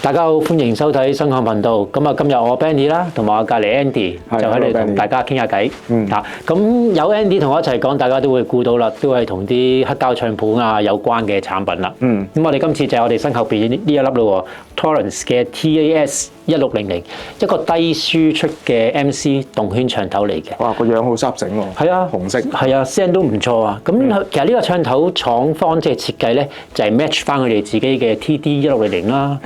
大家好，歡迎收睇新漢頻道。咁啊，今日我 Benny 啦，同埋我隔離 Andy 就喺度同大家傾下偈。咁有 Andy 同我一齊講，大家都會估到啦，都係同啲黑膠唱盤啊有關嘅產品啦。咁我哋今次就係我哋身後邊呢一粒咯，Taurus 嘅 TAS1600，一個低輸出嘅 MC 動圈唱頭嚟嘅。哇，個樣好濕整喎。係啊，紅色。係啊，聲都唔錯啊。咁其實呢個唱頭廠方即係設計咧，就係 match 翻佢哋自己嘅 TD1600啦。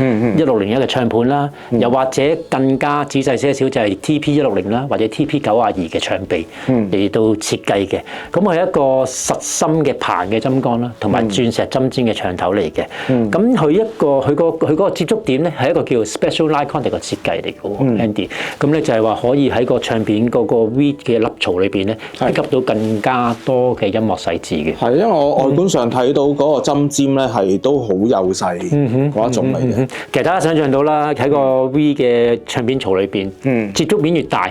1601嘅唱盤啦，又或者更加仔細些少就係 TP160啦，或者 TP92嘅唱臂嚟到設計嘅。咁係一個實心嘅棚嘅針桿啦，同埋鑽石針尖嘅唱頭嚟嘅。咁佢嗰個接觸點咧係一個叫 Special Line Contact 嘅設計嚟嘅喎 ，Andy。咁咧就係話可以喺個唱片嗰個 reed 嘅粒槽裏邊咧，吸到更加多嘅音樂細緻嘅。係，因為我外觀上睇到嗰個針尖咧係都好幼細嗰一種嚟嘅。其實大家想象到啦，喺個 V 嘅唱片槽裏邊，接觸面越大，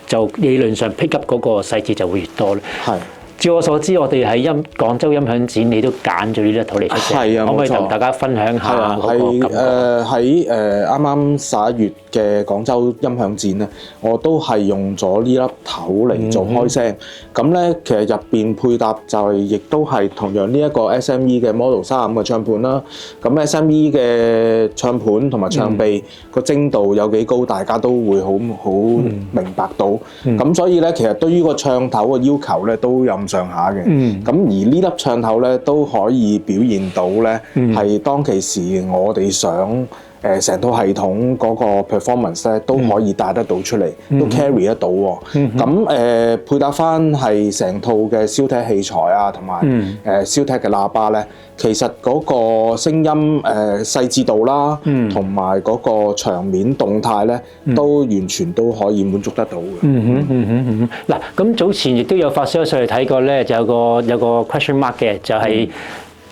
就理論上 pick up 嗰個細節就會越多咧。係。據我所知，我哋喺廣州音響展，你都揀咗呢一套嚟出聲。係啊，可唔可以同大家分享下嗰個感覺？喺啱啱11月嘅廣州音響展咧，我都係用咗呢粒頭嚟做開聲。咁咧，其實入邊配搭就係亦都係同樣呢一個 SME 嘅 Model 35嘅唱盤啦。咁 SME 嘅唱盤同埋唱臂個精度有幾高，大家都會好明白到。咁所以咧，其實對於個唱頭嘅要求咧，都有上下嘅，咁而呢粒唱頭咧都可以表現到咧，係當其時我哋想成套系統嗰個 performance 咧都可以帶得到出嚟，都 carry 得到喎。咁配搭翻係成套嘅燒踢器材啊，同埋燒踢嘅喇叭咧，其實嗰個聲音細緻度啦，同埋嗰個場面動態咧，都完全都可以滿足得到嘅。嗱，咁早前亦都有發燒上嚟睇過咧，就有個 question mark 嘅，就係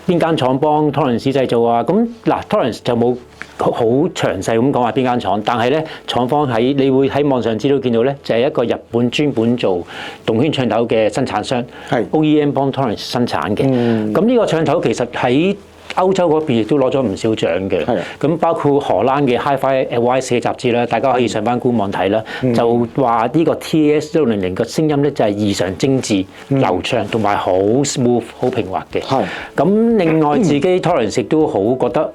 邊間廠幫 Taurus 製造啊？咁嗱 ，Taurus 就冇好詳細咁講話邊間廠，但係咧廠方你會喺網上資料見到咧，就係一個日本專門做動圈唱頭嘅生產商，係 OEM 幫 Taurus 生產嘅。咁呢個唱頭其實喺歐洲嗰邊亦都攞咗唔少獎嘅，咁包括荷蘭嘅 Hi-Fi Advice 嘅雜誌啦，大家可以上翻官網睇啦，就話呢個 TAS1600嘅聲音咧就係異常精緻、流暢同埋好 smooth、好平滑嘅。咁另外自己 Taurus 亦都好覺得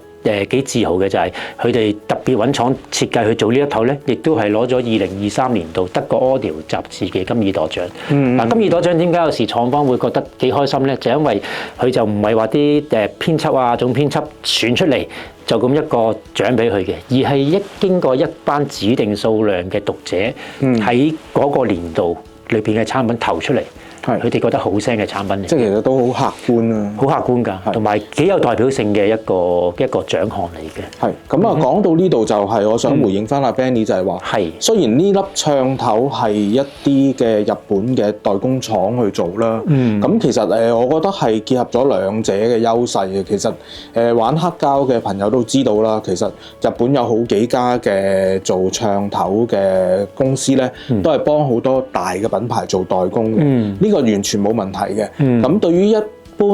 幾自豪嘅就係佢哋特別揾廠設計去做呢一頭咧，亦都係攞咗2023年度德國 Audio 雜誌嘅金耳朵獎。嗱，金耳朵獎點解有時廠方會覺得幾開心咧？就因為佢就唔係話啲編輯啊、總編輯選出嚟就咁一個獎俾佢嘅，而係經過一班指定數量嘅讀者喺嗰個年度裏邊嘅產品投出嚟。佢哋覺得好聲嘅產品嚟，即係其實都好客觀啊，好客觀㗎，同埋幾有代表性嘅一個獎項嚟嘅。係咁啊，講到呢度就係我想回應翻阿 Benny 就係話，雖然呢粒唱頭係一啲嘅日本嘅代工廠去做啦，咁其實我覺得係結合咗兩者嘅優勢嘅。其實玩黑膠嘅朋友都知道啦，其實日本有好幾家嘅做唱頭嘅公司咧，都係幫好多大嘅品牌做代工嘅。呢個完全冇問題嘅。咁對於一般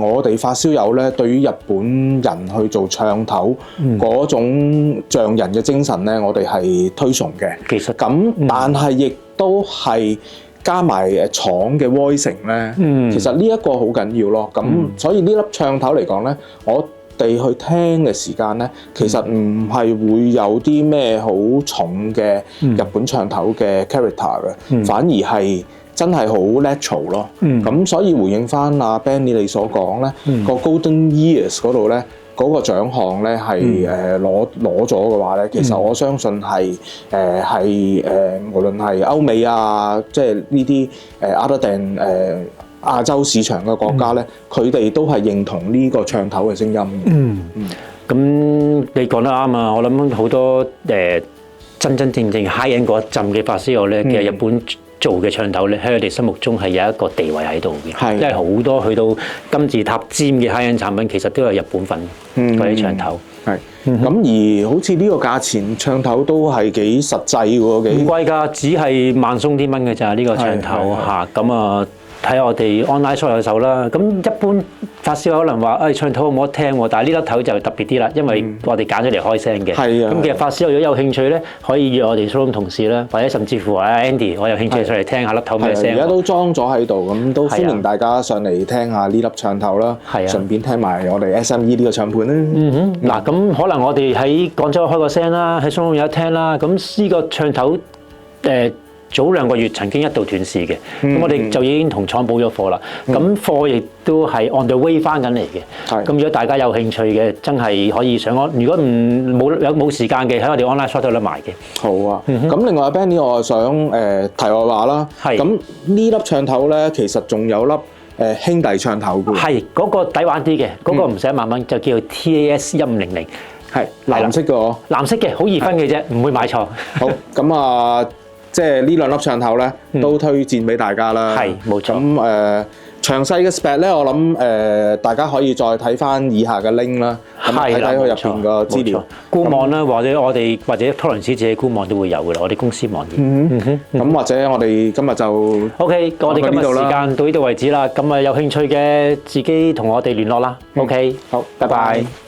我哋發燒友咧，對於日本人去做唱頭嗰種匠人嘅精神咧，我哋係推崇嘅。其實咁，但係亦都係加埋廠嘅 voicing 咧，其實呢一個好緊要咯。咁所以呢粒唱頭嚟講咧，我哋去聽嘅時間咧，其實唔係會有啲咩好重嘅日本唱頭嘅 character 嘅，反而係真係好 natural 咯。咁所以回應翻阿 Benny 你所講咧，個 Golden Years 嗰度咧，嗰個獎項咧係攞咗嘅話咧，其實我相信係無論係歐美啊，即係呢啲other than亞洲市場嘅國家咧，佢哋都係認同呢個唱頭嘅聲音。咁你講得啱啊！我諗好多真正 high end 嗰一陣嘅發燒友咧，其實日本做嘅唱頭咧，喺佢哋心目中係有一個地位喺度嘅，因為好多去到金字塔尖嘅 high end 產品，其實都有日本份嗰啲唱頭。咁而好似呢個價錢唱頭都係幾實際喎，幾唔貴㗎，只係萬鬆啲蚊嘅咋呢個唱頭嚇。咁啊，睇我哋 online shop 有手啦。咁一般發燒可能話誒唱頭冇得聽喎，但係呢粒頭就特別啲啦，因為我哋揀咗嚟開聲嘅。係啊。咁其實發燒如果有興趣咧，可以約我哋 showroom 同事啦，或者甚至乎啊 Andy， 我有興趣上嚟聽下粒頭咩聲。而家都裝咗喺度，咁都歡迎大家上嚟聽下呢粒唱頭啦。係啊。順便聽埋我哋 SME 呢個唱盤啦。嗱咁可能我哋喺廣州開個聲啦，喺 showroom 有得聽啦。咁呢個唱頭早2個月曾經一度斷市嘅，咁我哋就已經同廠補咗貨啦。咁貨亦都係 on the way 翻緊嚟嘅。咁如果大家有興趣嘅，真係可以上如果冇時間嘅，喺我哋 online shop 都有得賣嘅。好啊。咁另外 Benny， 我想題外話啦。咁呢粒唱頭咧，其實仲有粒兄弟唱頭嘅。係嗰個抵玩啲嘅，嗰個唔使1萬蚊，就叫 TAS1500。係藍色嘅喎。藍色嘅，好易分嘅啫，唔會買錯。好，咁啊。即係呢2粒唱頭咧，都推薦俾大家啦。係，冇錯。咁詳細嘅 spec 咧，我諗大家可以再睇翻以下嘅 link 啦，咁睇睇佢入邊個資料。官網啦，或者 Torrance 自己官網都會有嘅啦，我哋公司網頁。咁或者我哋今日就 OK， 我哋今日時間到呢度為止啦。咁有興趣嘅自己同我哋聯絡啦。OK，好，拜拜。